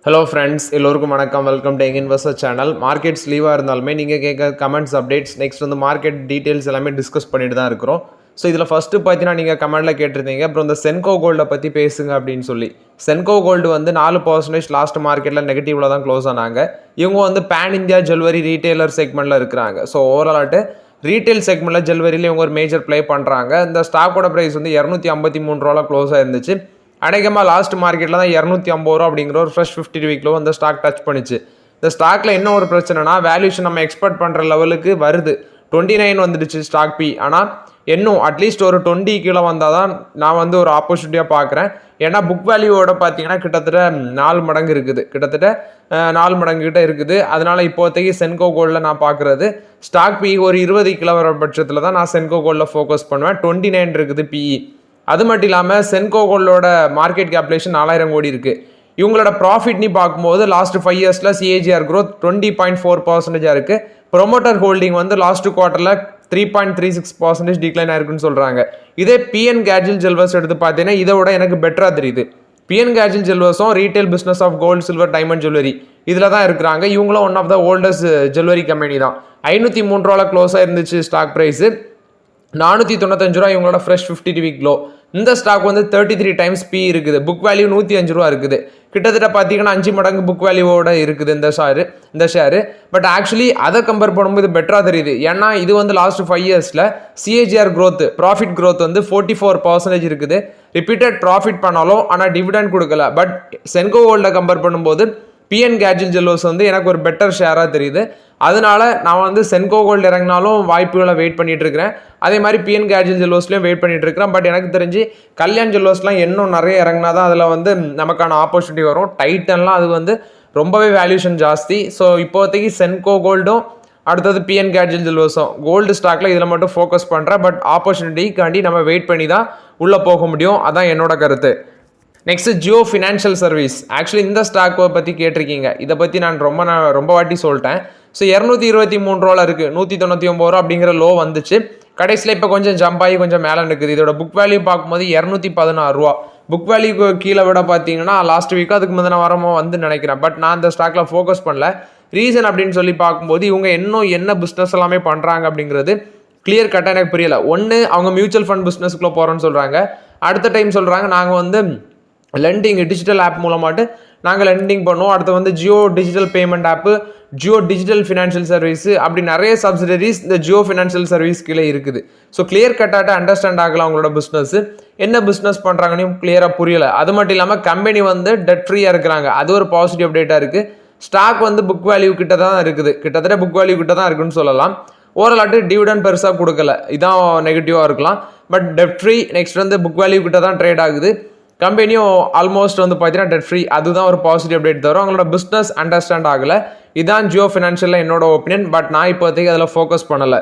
Hello friends, எல்லோருக்கும் வணக்கம். Welcome to young investor channel. Markets லீவாக இருந்தாலுமே நீங்கள் கேட்க கமெண்ட்ஸ், அப்டேட்ஸ், நெக்ஸ்ட் வந்து மார்க்கெட் டீட்டெயில்ஸ் எல்லாமே டிஸ்கஸ் பண்ணிட்டு தான் இருக்கிறோம். ஸோ இதில் ஃபஸ்ட்டு பார்த்தீங்கன்னா நீங்கள் கமெண்ட்டில் கேட்டிருந்தீங்க, அப்புறம் இந்த சென்கோ கோல்டை பற்றி பேசுங்க அப்படின்னு சொல்லி. சென்கோ கோல்டு வந்து 4% லாஸ்ட் மார்க்கெட்டில் நெகட்டிவில் தான் க்ளோஸ் ஆனாங்க. இவங்க வந்து பேன் இந்தியா ஜுவல்லரி ரீட்டெய்லர் செக்மெண்ட்டில் இருக்கிறாங்க. ஸோ ஓவராலாட்டு ரீட்டைல் செக்மெண்ட்டில் ஜுவல்லரியில் இவங்க ஒரு மேஜர் ப்ளே பண்ணுறாங்க. இந்த ஸ்டாக்கோட ப்ரைஸ் வந்து 253 ரூபா க்ளோஸ் ஆயிருந்துச்சு. அநேகமாக லாஸ்ட் மார்க்கெட்டில் தான் 250 ரூபா அப்படிங்கிற ஒரு ஃப்ரெஷ் 50 வீக்லோ அந்த ஸ்டாக் டச் பண்ணிச்சு. இந்த ஸ்டாக்கில் என்ன ஒரு பிரச்சனைனா, வேல்யூஷன் நம்ம எக்ஸ்பெக்ட் பண்ணுற லெவலுக்கு வருது. 29 வந்துடுச்சு ஸ்டாக் பி. ஆனால் இன்னும் அட்லீஸ்ட் ஒரு 20 கீழே வந்தால் தான் நான் வந்து ஒரு ஆப்பர்ச்சுனிட்டியாக பார்க்குறேன். ஏன்னா புக் வேல்யூவோட பார்த்தீங்கன்னா கிட்டத்தட்ட 4 மடங்கு இருக்குது. கிட்டத்தட்ட 4 மடங்கு கிட்ட இருக்குது. அதனால் இப்போதைக்கு சென்கோ கோல்டில் நான் பார்க்குறது ஸ்டாக் பி ஒரு 20 கீழே வர பட்சத்தில் தான் நான் சென்கோ கோல்டில் ஃபோக்கஸ் பண்ணுவேன். 29 இருக்குது பிஇ. அது மட்டும் இல்லாமல் சென்கோ கோல்டோட மார்க்கெட் கேப்லேஷன் 4000 கோடி இருக்குது. இவங்களோட ப்ராஃபிட்னு பார்க்கும்போது லாஸ்ட் 5 இயர்ஸில் சிஏஜிஆர் க்ரோத் 20.4% இருக்குது. ப்ரொமோட்டர் ஹோல்டிங் வந்து லாஸ்ட் குவார்ட்டரில் 3.36% டிக்ளைன் ஆயிருக்குன்னு சொல்கிறாங்க. இதே பிஎன் கேட்ஜில் ஜுவல்லர்ஸ் எடுத்து பார்த்தீங்கன்னா இதை விட எனக்கு பெட்டராக தெரியுது. பிஎன் கேட்ஜில் ஜுவல்லர்ஸும் retail business of gold, silver, diamond jewellery இதில் தான் இருக்கிறாங்க. இவங்களும் one of the oldest jewellery company தான். 503 ரூபாவில் க்ளோஸாக இருந்துச்சு ஸ்டாக் ப்ரைஸு. 495 ரூபா இவங்களோட ஃப்ரெஷ் 50 வீக் லோ. இந்த ஸ்டாக் வந்து 33 டைம்ஸ் பி இருக்குது. புக் வேல்யூ 105 ரூபா இருக்குது. கிட்டத்தட்ட பார்த்தீங்கன்னா 5 மடங்கு புக் வேல்யூவோட இருக்குது இந்த ஷேரு. பட் ஆக்சுவலி அதை கம்பேர் பண்ணும்போது பெட்டராக தெரியுது. ஏன்னா இது வந்து லாஸ்ட் 5 இயர்ஸில் சிஏஜிஆர் க்ரோத், ப்ராஃபிட் க்ரோத் வந்து 44% இருக்குது. ரிப்பீட்டட் ப்ராஃபிட் பண்ணாலும் ஆனால் டிவிடெண்ட் கொடுக்கல. பட் சென்கோ கோல்டை கம்பேர் பண்ணும்போது பிஎன் கேட்ஜில் ஜுவல்லர்ஸ் வந்து எனக்கு ஒரு பெட்டர் ஷேராக தெரியுது. அதனால நான் வந்து சென்கோ கோல்டு இறங்கினாலும் வாய்ப்புகளை வெயிட் பண்ணிட்டு இருக்கிறேன். அதே மாதிரி பிஎன் கேட்ஜில் ஜுவல்லர்ஸ்லையும் வெயிட் பண்ணிட்டு இருக்கிறேன். பட் எனக்கு தெரிஞ்சு கல்யாண் ஜுவல்லர்ஸ்லாம் இன்னும் நிறைய இறங்கினா தான் அதில் வந்து நமக்கான ஆப்பர்ச்சுனிட்டி வரும். டைட்டன்லாம் அது வந்து ரொம்பவே வேல்யூஷன் ஜாஸ்தி. ஸோ இப்போதைக்கு சென்கோ கோல்டும் அடுத்தது பிஎன் கேட்ஜில் ஜுவல்லர்ஸும் கோல்டு ஸ்டாக்ல இதில் மட்டும் ஃபோக்கஸ் பண்ணுறேன். பட் ஆப்பர்ச்சுனிட்டிக்காண்டி நம்ம வெயிட் பண்ணி தான் உள்ளே போக முடியும். அதான் என்னோட கருத்து. Next Jio financial service. Actually இந்த ஸ்டாக்கை பற்றி கேட்டிருக்கீங்க. இதை பற்றி நான் ரொம்ப வாட்டி சொல்லிட்டேன். ஸோ 223 ரூபாவில் இருக்குது. 199 ரூபா அப்படிங்கிற லோ வந்துச்சு. கடைசியில் இப்போ கொஞ்சம் ஜம்ப் ஆகி கொஞ்சம் மேலே இருக்குது. இதோட புக் வேல்யூ பார்க்கும்போது 216 ரூபா. புக் வேல்யூக்கு கீழே விட பார்த்தீங்கன்னா லாஸ்ட் வீக்கு அதுக்கு முந்தின வாரமாக வந்து நினைக்கிறேன். பட் நான் இந்த ஸ்டாக்கில் ஃபோக்கஸ் பண்ணல. ரீசன் அப்படின்னு சொல்லி பார்க்கும்போது இவங்க இன்னும் என்ன பிஸ்னஸ் எல்லாமே பண்ணுறாங்க அப்படிங்கிறது கிளியர் கட்டாக எனக்கு புரியல. ஒன்று, அவங்க மியூச்சுவல் ஃபண்ட் பிஸ்னஸ்க்குள்ளே போகிறோன்னு சொல்கிறாங்க. அடுத்த டைம் சொல்கிறாங்க நாங்கள் வந்து லெண்டிங் டிஜிட்டல் ஆப் மூலமாட்டு நாங்கள் லெண்டிங் பண்ணுவோம். அடுத்து வந்து ஜியோ டிஜிட்டல் பேமெண்ட் ஆப்பு, ஜியோ டிஜிட்டல் ஃபினான்ஷியல் சர்வீஸ், அப்படி நிறைய சப்சிடரிஸ் இந்த ஜியோ ஃபினான்ஷியல் சர்வீஸ் கீழே இருக்குது. ஸோ கிளியர் கட்டாட்ட அண்டர்ஸ்டாண்ட் ஆகலாம் அவங்களோட பிஸ்னஸ் என்ன பிஸ்னஸ் பண்ணுறாங்கன்னு கிளியராக புரியல. அது மட்டும் இல்லாமல் கம்பெனி வந்து டெட் ஃப்ரீயாக இருக்கிறாங்க. அது ஒரு பாசிட்டிவ் அப்டேட்டாக இருக்குது. ஸ்டாக் வந்து புக் வேல்யூ கிட்ட தான் இருக்குது. கிட்டத்தட்ட புக் வேல்யூ கிட்ட தான் இருக்குன்னு சொல்லலாம். ஓரலாட்டு டிவிடெண்ட் பெருசாக கொடுக்கல. இதான் நெகட்டிவாக இருக்கலாம். But dead free. நெக்ஸ்ட் வந்து புக் வேல்யூ கிட்ட தான் ட்ரேட் ஆகுது. கம்பெனியும் ஆல்மோஸ்ட் வந்து பார்த்தீங்கன்னா டெட் ஃப்ரீ. அதுதான் ஒரு பாசிட்டிவ் அப்டேட் தரும். அவங்களோட பிஸ்னஸ் அண்டர்ஸ்டாண்ட் ஆகலை. இதான் ஜியோ ஃபினான்ஷியலில் என்னோட ஒப்பீனியன். பட் நான் இப்போதைக்கு அதில் ஃபோக்கஸ் பண்ணலை.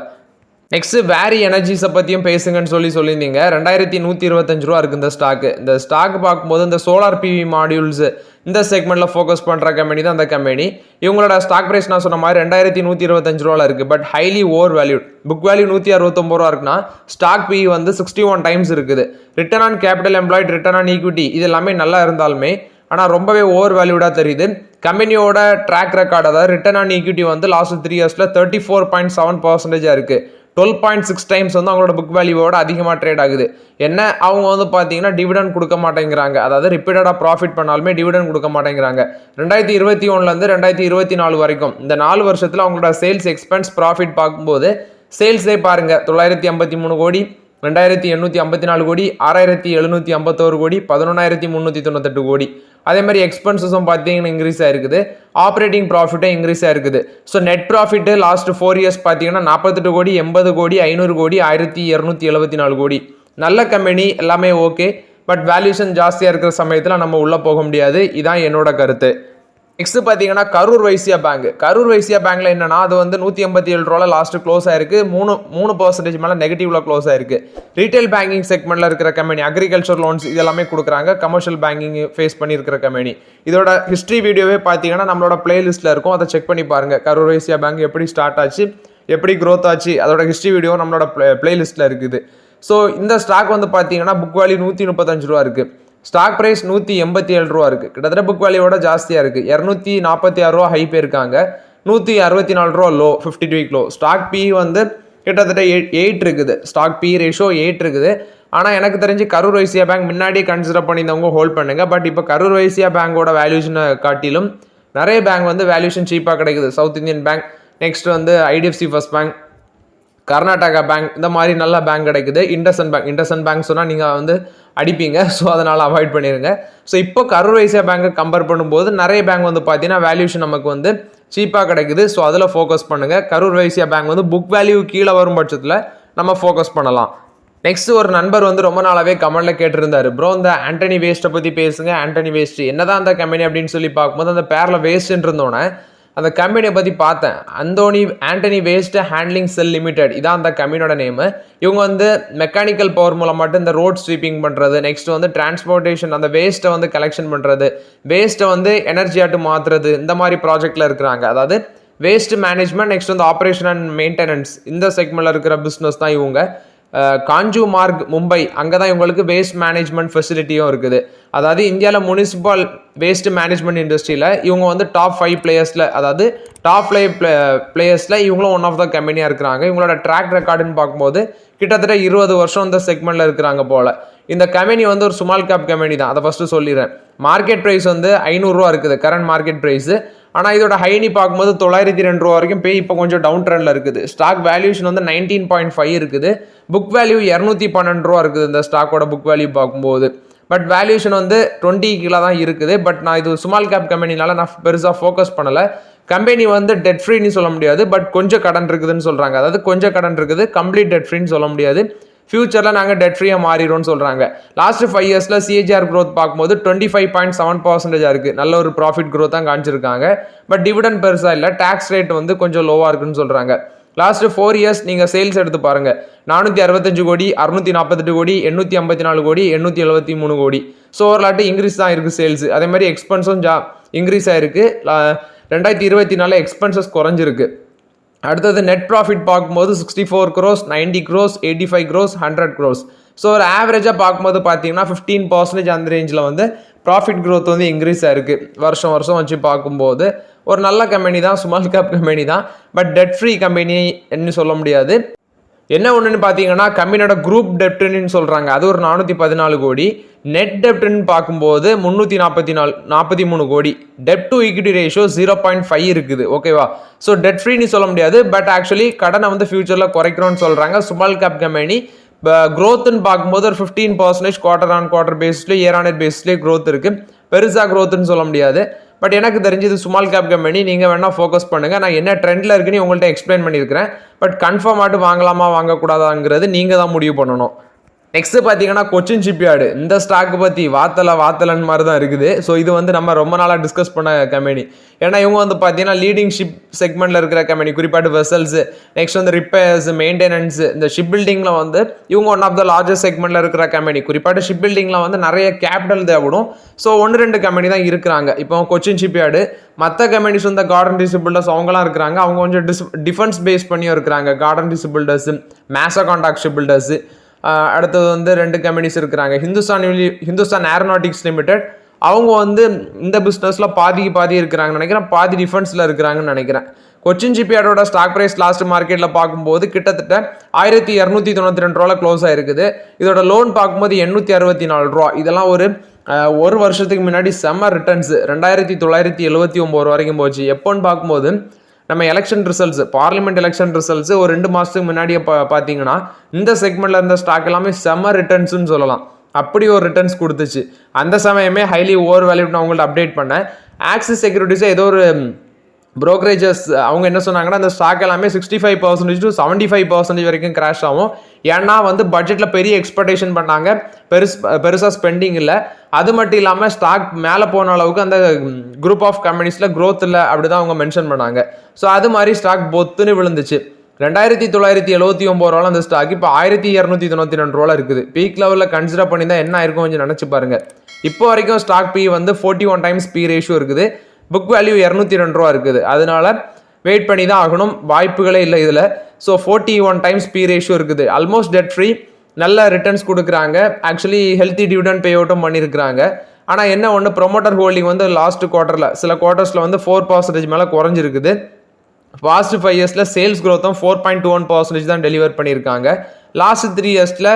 நெக்ஸ்ட்டு வேரி எனர்ஜிஸை பற்றியும் பேசுங்கன்னு சொல்லியிருந்தீங்க. 2125 ரூபா இருக்குது இந்த ஸ்டாக்கு. இந்த ஸ்டாக் பார்க்கும்போது இந்த சோலார் பிவி மாடியூல்ஸ் இந்த செக்மெண்ட்டில் ஃபோக்கஸ் பண்ணுற கம்பெனி தான் அந்த கம்பெனி. இவங்களோட ஸ்டாக் ப்ரைஸ் நான் சொன்ன மாதிரி 2125 ரூபாவில் இருக்குது. But highly over valued. Book value 169 ரூபா இருக்குன்னா ஸ்டாக் பி வந்து 61 டைம்ஸ் இருக்குது. Return on capital employed, return on equity இது எல்லாமே நல்லா இருந்தாலுமே ஆனால் ரொம்பவே ஓவர் வேல்யூடாக தெரியுது. கம்பெனியோட ட்ராக் ரெக்கார்டு, அதாவது ரிட்டர்ன் ஆன் ஈக்விட்டி வந்து லாஸ்ட் 3 இயர்ஸில் 34.7% இருக்குது. 12.6 டைம்ஸ் வந்து அவங்களோட புக் வேல்யூவோட அதிகமாக ட்ரேட் ஆகுது. என்ன அவங்க வந்து பார்த்தீங்கன்னா டிவிடெண்ட் கொடுக்க மாட்டேங்கிறாங்க. அதாவது ரிப்பீட்டடாக ப்ராஃபிட் பண்ணாலுமே டிவிடெண்ட் கொடுக்க மாட்டேங்கிறாங்க. 2021 2024 வரைக்கும் இந்த 4 வருஷத்தில் அவங்களோட சேல்ஸ், எக்ஸ்பென்ஸ், ப்ராஃபிட் பார்க்கும்போது சேல்ஸே பாருங்கள் 953 கோடி, 2854 கோடி, 6751 கோடி, 11398 கோடி. அதே மாதிரி எக்ஸ்பென்சஸும் பார்த்தீங்கன்னா இன்க்ரீஸ் ஆயிருக்குது. ஆப்ரேட்டிங் ப்ராஃபிட்டும் இன்க்ரீஸ் ஆயிருக்குது. So net profit last 4 years பார்த்தீங்கன்னா 48 கோடி, 80 கோடி, 500 கோடி, 1274 கோடி. நல்ல கம்பெனி, எல்லாமே ஓகே. பட் வேல்யூஷன் ஜாஸ்தியாக இருக்கிற சமயத்தில் நம்ம உள்ளே போக முடியாது. இதான் என்னோட கருத்து. நெக்ஸ்ட் பார்த்தீங்கன்னா கரூர் வைசியா பேங்க். கரூர் வைசியா பேங்க்ல என்னன்னா அது வந்து 187 ரூபாவில் லாஸ்ட் க்ளோஸ் ஆயிருக்கு. 3% மேலே நெகட்டிவ்ல க்ளோஸ் ஆயிருக்கு. ரீட்டைல் பேங்கிங் செக்மெண்ட்ல இருக்கிற கம்பெனி, அக்ரிகல்ச்சர் லோன்ஸ் இதெல்லாமே கொடுக்குறாங்க. கமர்ஷியல் பேங்கிங் ஃபேஸ் பண்ணியிருக்கிற கம்பெனி. இதோட ஹிஸ்ட்ரி வீடியோவே பார்த்தீங்கன்னா நம்மளோட பிளேலிஸ்ட்டில் இருக்கும். அதை செக் பண்ணி பாருங்க. கரூர் வைசியா பேங்க் எப்படி ஸ்டார்ட் ஆச்சு, எப்படி க்ரோத் ஆச்சு, அதோட ஹிஸ்ட்ரி வீடியோ நம்மளோட பிளேலிஸ்ட்டில் இருக்குது. ஸோ இந்த ஸ்டாக் வந்து பார்த்தீங்கன்னா புக் வேல்யூ 135 ரூபா இருக்குது. ஸ்டாக் ப்ரைஸ் 187 ரூபா இருக்குது. கிட்டத்தட்ட புக் வேல்யூவோட ஜாஸ்தியாக இருக்குது. 246 ரூபா ஹை போயிருக்காங்க, 164 ரூபா லோ, 52 வீக் லோ. ஸ்டாக் பி வந்து கிட்டத்தட்ட 8 இருக்குது. ஸ்டாக் பி ரேஷியோ 8 இருக்குது. ஆனால் எனக்கு தெரிஞ்சு கரூர் வைசியா பேங்க் முன்னாடியே கன்சிடர் பண்ணியிருந்தவங்க ஹோல்ட் பண்ணுங்க. பட் இப்போ கரூர் வைசியா பேங்கோட வேல்யூஷனை காட்டிலும் நிறைய பேங்க் வந்து வேல்யூஷன் சீப்பாக கிடைக்குது. சவுத் இந்தியன் பேங்க், நெக்ஸ்ட் வந்து IDFC first bank, Karnataka bank, இந்த மாதிரி நல்ல பேங்க் கிடைக்குது. இண்டஸ்இண்ட் பேங்க் சொன்னால் நீங்கள் வந்து அடிப்பீங்க, ஸோ அதனால் அவாய்ட் பண்ணிடுங்க. ஸோ இப்போ கரூர் வைசியா பேங்கை கம்பேர் பண்ணும்போது நிறைய பேங்க் வந்து பார்த்தீங்கன்னா வேல்யூஷன் நமக்கு வந்து சீப்பாக கிடைக்குது. ஸோ அதில் ஃபோக்கஸ் பண்ணுங்கள். கரூர் வைசியா பேங்க் வந்து புக் வேல்யூ கீழே வரும் பட்சத்தில் நம்ம ஃபோக்கஸ் பண்ணலாம். நெக்ஸ்ட் ஒரு நண்பர் வந்து ரொம்ப நாளாகவே கமெண்ட்ல கேட்டிருந்தாரு, ப்ரோ இந்த ஆண்டனி வேஸ்ட்டை பற்றி பேசுங்க. ஆண்டனி வேஸ்ட் என்னதான் அந்த கம்பெனி அப்படின்னு சொல்லி பார்க்கும்போது அந்த பேரில் வேஸ்ட்ன்னு இருந்தோன்னே அந்த கம்பெனியை பற்றி பார்த்தேன். ஆண்டனி வேஸ்ட் ஹேண்ட்லிங் செல் லிமிடெட், இதான் அந்த கம்பெனியோட நேமு. இவங்க வந்து மெக்கானிக்கல் பவர் மூலம் மட்டும் இந்த ரோட் ஸ்வீப்பிங் பண்ணுறது, நெக்ஸ்ட் வந்து டிரான்ஸ்போர்ட்டேஷன், அந்த வேஸ்ட்டை வந்து கலெக்ஷன் பண்ணுறது, வேஸ்ட்டை வந்து எனர்ஜியாட்டு மாற்றுறது, இந்த மாதிரி ப்ராஜெக்டில் இருக்கிறாங்க. அதாவது வேஸ்ட் மேனேஜ்மெண்ட், நெக்ஸ்ட் வந்து ஆப்ரேஷன் அண்ட் மெயின்டெனன்ஸ், இந்த செக்மெண்ட்டில் இருக்கிற பிஸ்னஸ் தான் இவங்க. காஞ்சு மார்க் மும்பை, அங்கே தான் இவங்களுக்கு வேஸ்ட் மேனேஜ்மெண்ட் ஃபெசிலிட்டியும் இருக்குது. அதாவது இந்தியாவில் முனிசிபல் வேஸ்ட் மேனேஜ்மெண்ட் இண்டஸ்ட்ரியில் இவங்க வந்து டாப் 5 பிளேயர்ஸில், அதாவது டாப் 5 பிளேயர்ஸில் இவங்களும் ஒன் ஆஃப் த கம்பெனியாக இருக்கிறாங்க. இவங்களோட ட்ராக் ரெக்கார்டுன்னு பார்க்கும்போது கிட்டத்தட்ட 20 வருஷம் இந்த செக்மெண்ட்டில் இருக்கிறாங்க போல். இந்த கம்பெனி வந்து ஒரு ஸ்மால் கேப் கம்பெனி தான், அதை ஃபஸ்ட்டு சொல்லிடுறேன். மார்க்கெட் ப்ரைஸ் வந்து 500 ரூபா இருக்குது கரண்ட் மார்க்கெட் ப்ரைஸு. ஆனால் இதோட ஹைனி பார்க்கும்போது 902 ரூபா வரைக்கும் போய் இப்போ கொஞ்சம் டவுன் ட்ரெண்டில் இருக்குது. ஸ்டாக் வேல்யூஷன் வந்து 19.5 இருக்குது. புக் வேல்யூ 212 ரூபா இருக்குது இந்த ஸ்டாக்கோட புக் வேல்யூ பார்க்கும்போது. பட் வேல்யூஷன் வந்து 20 கீழே தான் இருக்குது. பட் நான் இது ஸ்மால் கேப் கம்பெனினால நான் பெருசாக ஃபோக்கஸ் பண்ணலை. கம்பெனி வந்து டெட் ஃப்ரீன்னு சொல்ல முடியாது, பட் கொஞ்சம் கடன் இருக்குதுன்னு சொல்கிறாங்க. அதாவது கொஞ்சம் கடன் இருக்குது, கம்ப்ளீட் டெட் ஃப்ரீன்னு சொல்ல முடியாது. ஃபியூச்சரில் நாங்கள் டெட் ஃப்ரீயாக மாறிடும்னு சொல்கிறாங்க. லாஸ்ட் 5 இயர்ஸில் CAGR growth பார்க்கும்போது 25.7% இருக்குது. நல்ல ஒரு ப்ராஃபிட் growth தான் காமிச்சிருக்காங்க. பட் டிவிடெண்ட் பெருசாக இல்லை, டேக்ஸ் ரேட் வந்து கொஞ்சம் லோவாக இருக்குன்னு சொல்கிறாங்க. லாஸ்ட் 4 இயர்ஸ் நீங்கள் சேல்ஸ் எடுத்து பாருங்கள், 465 கோடி, 648 கோடி, 854 கோடி, 873 கோடி. ஸோ ஓரளாட்டு இன்க்ரீஸ் தான் இருக்குது சேல்ஸ். அதே மாதிரி எக்ஸ்பென்ஸும் இன்க்ரீஸ் ஆகிருக்கு. 2024 எக்ஸ்பென்சஸ் குறைஞ்சிருக்கு. அடுத்தது நெட் ப்ராஃபிட் பார்க்கும்போது 64 crores, 90 crores, 85 crores, 100 crores. So ஒரு ஆவரேஜாக பார்க்கும்போது பார்த்தீங்கன்னா 15% அந்த ரேஞ்சில் வந்து ப்ராஃபிட் growth வந்து இன்க்ரீஸ் ஆகிருக்கு வருஷம் வச்சு பார்க்கும்போது. ஒரு நல்ல கம்பெனி தான், ஸ்மால் கேப் கம்பெனி தான், பட் டெட் ஃப்ரீ கம்பெனி என்ன சொல்ல முடியாது. என்ன ஒன்றுன்னு பார்த்தீங்கன்னா கம்பெனியோட குரூப் டெப்ட்னு சொல்கிறாங்க, அது ஒரு 414 கோடி. நெட் டெப்ட்னு பார்க்கும்போது 343 கோடி. டெப்ட் டு ஈக்விட்டி ரேஷியோ 0.5 இருக்குது. ஓகேவா? ஸோ டெட் ஃப்ரீன்னு சொல்ல முடியாது, பட் ஆக்சுவலி கடனை வந்து ஃபியூச்சரில் குறைக்கிறோன்னு சொல்கிறாங்க. ஸ்மால் கேப் கம்பெனி க்ரோத்துன்னு பார்க்கும்போது ஒரு 15% குவார்டர் ஆன் குவார்டர் பேஸ்லேயே, இயர் ஆன் இயர் பேஸ்லேயே க்ரோத் இருக்குது. பெருசாக க்ரோத்துன்னு சொல்ல முடியாது. பட் எனக்கு தெரிஞ்சது ஸ்மால் கேப் கம்பெனி, நீங்கள் வேணால் ஃபோக்கஸ் பண்ணுங்கள். நான் என்ன ட்ரெண்டில் இருக்குன்னு உங்கள்கிட்ட எக்ஸ்பிளைன் பண்ணியிருக்கிறேன். பட் கன்ஃபார்மாட்டு வாங்கலாமா வாங்கக்கூடாதாங்கிறது நீங்கள் தான் முடிவு பண்ணணும். நெக்ஸ்ட்டு பார்த்தீங்கன்னா கொச்சின் ஷிப்யார்டு, இந்த ஸ்டாக்கு பற்றி வாத்தலன்னு மாதிரி தான் இருக்குது. ஸோ இது வந்து நம்ம ரொம்ப நாளாக டிஸ்கஸ் பண்ண கம்பெனி. ஏன்னா இவங்க வந்து பார்த்தீங்கன்னா லீடிங் ஷிப் செக்மெண்ட்டில் இருக்கிற கம்பெனி, குறிப்பாட்டு வெசல்ஸு, நெக்ஸ்ட் வந்து ரிப்பேர்ஸ், மெயின்டெனன்ஸு, இந்த ஷிப் பில்டிங்கில் வந்து இவங்க ஒன் ஆஃப் த லார்ஜஸ்ட் செக்மெண்ட்டில் இருக்கிற கம்பெனி. குறிப்பாட்டு ஷிப் பில்டிங்கில் வந்து நிறைய கேபிட்டல் தேவைப்படும். ஸோ 1-2 கம்பெனி தான் இருக்கிறாங்க. இப்போ கொச்சின் ஷிப்யார்டு, மற்ற கம்பெனிஸ் வந்து கார்டன் டிஸ்ட்ரிபியூட்டர்ஸ் அவங்களாம் இருக்கிறாங்க. அவங்க கொஞ்சம் டிஃபென்ஸ் பேஸ் பண்ணியும் இருக்கிறாங்க. கார்டன் டிஸ்ட்ரிபியூட்டர்ஸு, மேசா கான்டாக்ட் ஷிப்பில்டர்ஸு. அடுத்தது வந்து 2 கம்பெனிஸ் இருக்கிறாங்க. ஹிந்துஸ்தான் ஏரோநாட்டிக்ஸ் லிமிடெட், அவங்க வந்து இந்த பிஸ்னஸில் பாதி இருக்கிறாங்கன்னு நினைக்கிறேன், பாதி டிஃபென்ஸில் இருக்கிறாங்கன்னு நினைக்கிறேன். கொச்சின் ஷிப்யார்டோட ஸ்டாக் ப்ரைஸ் லாஸ்ட் மார்க்கெட்டில் பார்க்கும்போது கிட்டத்தட்ட 1292 ரூபாவில் க்ளோஸ் ஆகிருக்குது. இதோட லோன் பார்க்கும்போது 864 ரூபா. இதெல்லாம் ஒரு வருஷத்துக்கு முன்னாடி செம்ம ரிட்டர்ன்ஸ் 2979 வரைக்கும் போச்சு. எப்போன்னு பார்க்கும்போது நம்ம election results, parliament election results ஒரு 2 மாதத்துக்கு முன்னாடியே பார்த்தீங்கன்னா இந்த செக்மெண்ட்டில் இருந்த ஸ்டாக் எல்லாமே செம்ம ரிட்டர்ன்ஸ்னு சொல்லலாம். அப்படி ஒரு ரிட்டர்ன்ஸ் கொடுத்துச்சு. அந்த சமயமே ஹைலி ஓவர் வேல்யூட் நான் உங்கள்ட்ட அப்டேட் பண்ணேன். ஆக்சிஸ் செக்யூரிட்டிஸை ஏதோ ஒரு புரோக்கரேஜஸ் அவங்க என்ன சொன்னாங்கன்னா அந்த ஸ்டாக் எல்லாமே 65% to 75% வரைக்கும் கிராஷ் ஆகும். ஏன்னா வந்து பட்ஜெட்டில் பெரிய எக்ஸ்பெக்டேஷன் பண்ணாங்க, பெருசாக ஸ்பெண்டிங் இல்லை. அது மட்டும் இல்லாமல் ஸ்டாக் மேலே போன அளவுக்கு அந்த குரூப் ஆஃப் கம்பெனிஸில் க்ரோத் இல்லை, அப்படி தான் அவங்க மென்ஷன் பண்ணாங்க. ஸோ அது மாதிரி ஸ்டாக் பொத்துன்னு விழுந்துச்சு. 2979 ரூபாவில் அந்த ஸ்டாக் இப்போ 1292 ரூபாவில் இருக்குது. பீக் லெவலில் கன்சிடர் பண்ணி தான் என்ன ஆயிருக்கும் கொஞ்சம் நினச்சி பாருங்கள். இப்போ வரைக்கும் ஸ்டாக் பி வந்து 41 times பி ரேஷியோ இருக்குது. புக் வேல்யூ 202 ரூபா இருக்குது. அதனால வெயிட் பண்ணி தான் ஆகணும், வாய்ப்புகளே இல்லை இதில். ஸோ 41 times பி ரேஷியோ இருக்குது. Almost dead free. நல்ல ரிட்டர்ன்ஸ் கொடுக்குறாங்க. ஆக்சுவலி ஹெல்த்தி டிவிடெண்ட் பே அவுட்டும் பண்ணியிருக்கிறாங்க. ஆனால் என்ன ஒன்று, ப்ரொமோட்டர் ஹோல்டிங் வந்து லாஸ்ட் குவார்ட்டரில் சில குவார்ட்டர்ஸில் வந்து 4% மேலே குறைஞ்சிருக்குது. பாஸ்ட் 5 இயர்ஸில் சேல்ஸ் க்ரோத்தும் 4.21% தான் டெலிவர் பண்ணியிருக்காங்க. லாஸ்ட் 3 இயர்ஸில்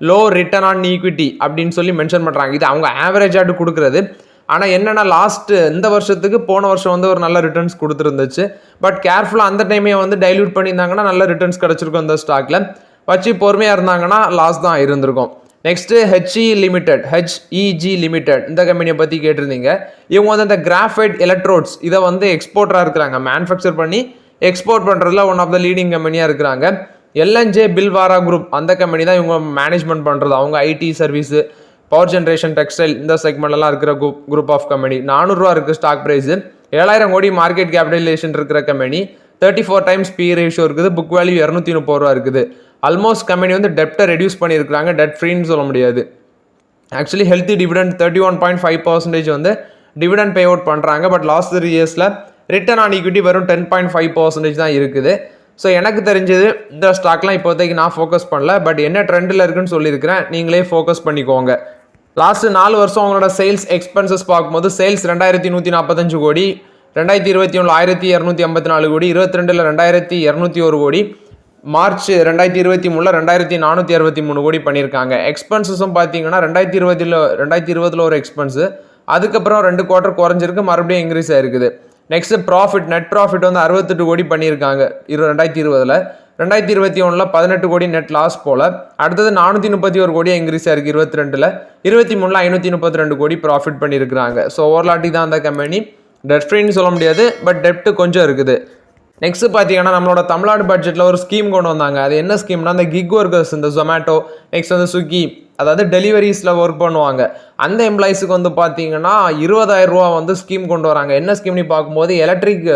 லோ ரிட்டர்ன் ஆன் ஈக்விட்டி அப்படின்னு சொல்லி மென்ஷன் பண்ணுறாங்க. இது அவங்க ஆவரேஜாட்டு கொடுக்குறது. ஆனால் என்னென்னா இந்த வருஷத்துக்கு போன வருஷம் வந்து ஒரு நல்ல ரிட்டர்ன்ஸ் கொடுத்துருந்துச்சு. பட் கேர்ஃபுல்லாக அந்த டைமே வந்து டைல்யூட் பண்ணியிருந்தாங்கன்னா நல்ல ரிட்டர்ன்ஸ் கிடச்சிருக்கும். இந்த ஸ்டாக்கில் வச்சு பொறுமையாக இருந்தாங்கன்னா லாஸ் தான் இருந்திருக்கும். நெக்ஸ்ட்டு ஹெச்இஜி லிமிடெட் இந்த கம்பெனியை பற்றி கேட்டிருந்தீங்க. இவங்க வந்து இந்த கிராஃபைட் எலக்ட்ரோட்ஸ் இதை வந்து எக்ஸ்போர்ட்டராக இருக்கிறாங்க. மேனுஃபேக்சர் பண்ணி எக்ஸ்போர்ட் பண்ணுறதுல ஒன் ஆஃப் த லீடிங் கம்பெனியாக இருக்கிறாங்க. எல்என்ஜே பில்வாரா குரூப் அந்த கம்பெனி தான் இவங்க மேனேஜ்மெண்ட் பண்ணுறது. அவங்க IT service, power generation, textile இந்த செக்மெண்ட்லாம் இருக்கிற குரூப் ஆஃப் கம்பெனி. 400 ரூபா இருக்குது ஸ்டாக் ப்ரைஸு. 7000 கோடி மார்க்கெட் கேபிட்டலைசேஷன் இருக்கிற கம்பெனி. 34 times பி ரேஷியோ இருக்குது. புக் வேல்யூ 230 ரூபா இருக்குது. ஆல்மோஸ்ட் கம்பெனி வந்து டெப்டை ரெடியூஸ் பண்ணியிருக்காங்க. டெட் ஃப்ரீன்னு சொல்ல முடியாது. ஆக்சுவலி ஹெல்த்தி டிவிடெண்ட் 31.5% வந்து டிவிடெண்ட் பே அவுட் பண்ணுறாங்க. பட் லாஸ்ட் 3 இயர்ஸில் ரிட்டர்ன் ஆன் ஈக்விட்டி வெறும் 10.5% தான் இருக்குது. ஸோ எனக்கு தெரிஞ்சது இந்த ஸ்டாக்லாம் இப்போதைக்கு நான் ஃபோக்கஸ் பண்ணல. பட் என்ன ட்ரெண்டில் இருக்குன்னு சொல்லியிருக்கிறேன், நீங்களே ஃபோக்கஸ் பண்ணிக்கோங்க. லாஸ்ட்டு 4 வருஷம் அவங்களோட சேல்ஸ் எக்ஸ்பென்சஸ் பார்க்கும்போது சேல்ஸ் 2145 கோடி, 2021 1254 கோடி, 22 2201 கோடி, மார்ச் 2023 2463 கோடி பண்ணியிருக்காங்க. எக்ஸ்பென்சஸும் பார்த்தீங்கன்னா 2020 ஒரு எக்ஸ்பென்ஸு, அதுக்கப்புறம் 2 குவார்ட்டர் குறைஞ்சிருக்கு, மறுபடியும் இன்க்ரீஸ் ஆயிருக்குது. நெக்ஸ்ட் ப்ராஃபிட், நெட் ப்ராஃபிட் வந்து 68 கோடி பண்ணியிருக்காங்க 2020. 2021 18 கோடி நெட் லாஸ் போல. அடுத்தது 431 கோடியாக இன்க்ரீஸ் ஆயிருக்கு 22. 23 532 கோடி ப்ராஃபிட் பண்ணியிருக்கிறாங்க. ஸோ ஓவர்லாட்டி தான் அந்த கம்பெனி. டெட் ஃப்ரீன்னு சொல்ல முடியாது, பட் டெப்ட் கொஞ்சம் இருக்குது. நெக்ஸ்ட் பார்த்தீங்கன்னா நம்மளோட தமிழ்நாடு பட்ஜெட்டில் ஒரு ஸ்கீம் கொண்டு வந்தாங்க. அது என்ன ஸ்கீம்னா, இந்த கிக் ஒர்க்கர்ஸ், இந்த ஜொமேட்டோ, நெக்ஸ்ட் வந்து ஸ்விக்கி, அதாவது டெலிவரிஸில் ஒர்க் பண்ணுவாங்க அந்த எம்ப்ளாயிஸுக்கு வந்து பார்த்தீங்கன்னா 20,000 ரூபா வந்து ஸ்கீம் கொண்டு வராங்க. என்ன ஸ்கீம்னு பார்க்கும்போது, எலக்ட்ரிக்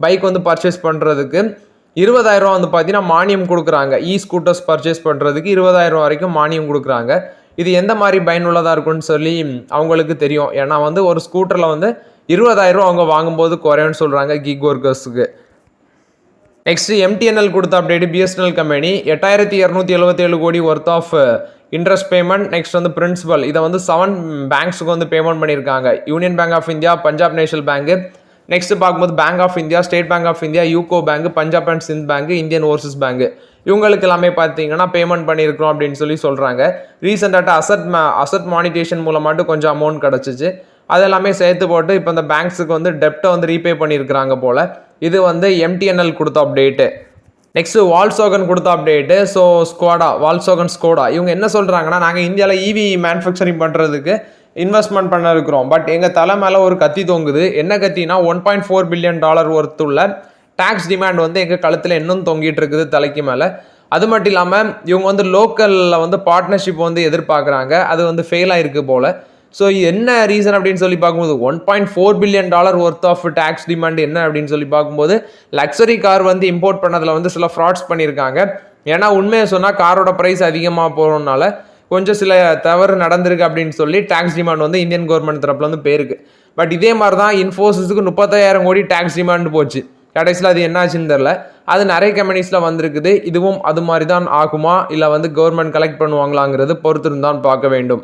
பைக் வந்து பர்ச்சேஸ் பண்ணுறதுக்கு 20,000 ரூபா வந்து பார்த்தீங்கன்னா மானியம் கொடுக்குறாங்க. ஸ்கூட்டர்ஸ் பர்ச்சேஸ் பண்ணுறதுக்கு 20,000 ரூபா வரைக்கும் மானியம் கொடுக்குறாங்க. இது எந்த மாதிரி பயனுள்ளதாக இருக்குன்னு சொல்லி அவங்களுக்கு தெரியும். ஏன்னா வந்து ஒரு ஸ்கூட்டரில் வந்து 20,000 ரூபா அவங்க வாங்கும்போது குறையும்னு சொல்கிறாங்க கிக் ஒர்க்கர்ஸுக்கு. நெக்ஸ்ட் எம்டிஎன்எல் கொடுத்த அப்டேட், பிஎஸ்என்எல் கம்பெனி 8277 கோடி worth of interest payment, next வந்து பிரின்சிபல், இதை வந்து 7 பேங்க்ஸுக்கு வந்து பேமெண்ட் பண்ணியிருக்காங்க. Union Bank of India, Punjab National Bank, next பார்க்கும்போது Bank of India, State Bank of India, UCO Bank, Punjab and Sind Bank, Indian Overseas Bank, இவங்களுக்கு எல்லாமே பார்த்தீங்கன்னா பேமெண்ட் பண்ணியிருக்கிறோம் அப்படின்னு சொல்லி சொல்கிறாங்க. ரீசெண்டாக அசட் மானிட்டேஷன் மூலமாட்டு கொஞ்சம் அமௌண்ட் கிடச்சிச்சு. அதெல்லாமே சேர்த்து போட்டு இப்போ இந்த பேங்க்ஸுக்கு வந்து டெப்டை வந்து ரீபே பண்ணியிருக்கிறாங்க போல். இது வந்து எம்டிஎன்எல் கொடுத்த அப்டேட்டு. நெக்ஸ்ட்டு வால்சோகன் கொடுத்த அப்டேட்டு. ஸோ வால்சோகன் ஸ்கோடா இவங்க என்ன சொல்கிறாங்கன்னா, நாங்கள் இந்தியாவில் இவி மேனுஃபேக்சரிங் பண்ணுறதுக்கு இன்வெஸ்ட்மெண்ட் பண்ண இருக்கிறோம். பட் எங்கள் தலை மேலே ஒரு கத்தி தொங்குது. என்ன கத்தினா, $1.4 பில்லியன் ஒர்த்துள்ள டேக்ஸ் டிமாண்ட் வந்து எங்கள் கழுத்தில் இன்னும் தொங்கிட்டு இருக்குது தலைக்கு மேலே. அது மட்டும் இல்லாமல் இவங்க வந்து லோக்கலில் வந்து பார்ட்னர்ஷிப் வந்து எதிர்பார்க்குறாங்க. அது வந்து ஃபெயில் ஆகிருக்கு போல். ஸோ என்ன ரீசன் அப்படின்னு சொல்லி பார்க்கும்போது, $1.4 billion worth of tax demand என்ன அப்படின்னு சொல்லி பார்க்கும்போது, லக்ஸரி கார் வந்து இம்போர்ட் பண்ணதில் வந்து சில ஃப்ராட்ஸ் பண்ணியிருக்காங்க. ஏன்னா உண்மையை சொன்னால் காரோட ப்ரைஸ் அதிகமாக போகிறதுனால கொஞ்சம் சில தவறு நடந்திருக்கு அப்படின்னு சொல்லி டேக்ஸ் டிமாண்ட் வந்து இந்தியன் கவர்மெண்ட் தரப்பில் வந்து போயிருக்கு. பட் இதே மாதிரி தான் இன்ஃபோசிஸுக்கு 30,000 கோடி டேக்ஸ் டிமாண்ட் போச்சு. கடைசியில் அது என்ன ஆச்சுன்னு தெரில. அது நிறைய கம்பெனிஸில் வந்திருக்குது. இதுவும் அது மாதிரி தான் ஆகுமா, இல்லை வந்து கவர்மெண்ட் கலெக்ட் பண்ணுவாங்களாங்கிறது பொறுத்திருந்தான் பார்க்க வேண்டும்.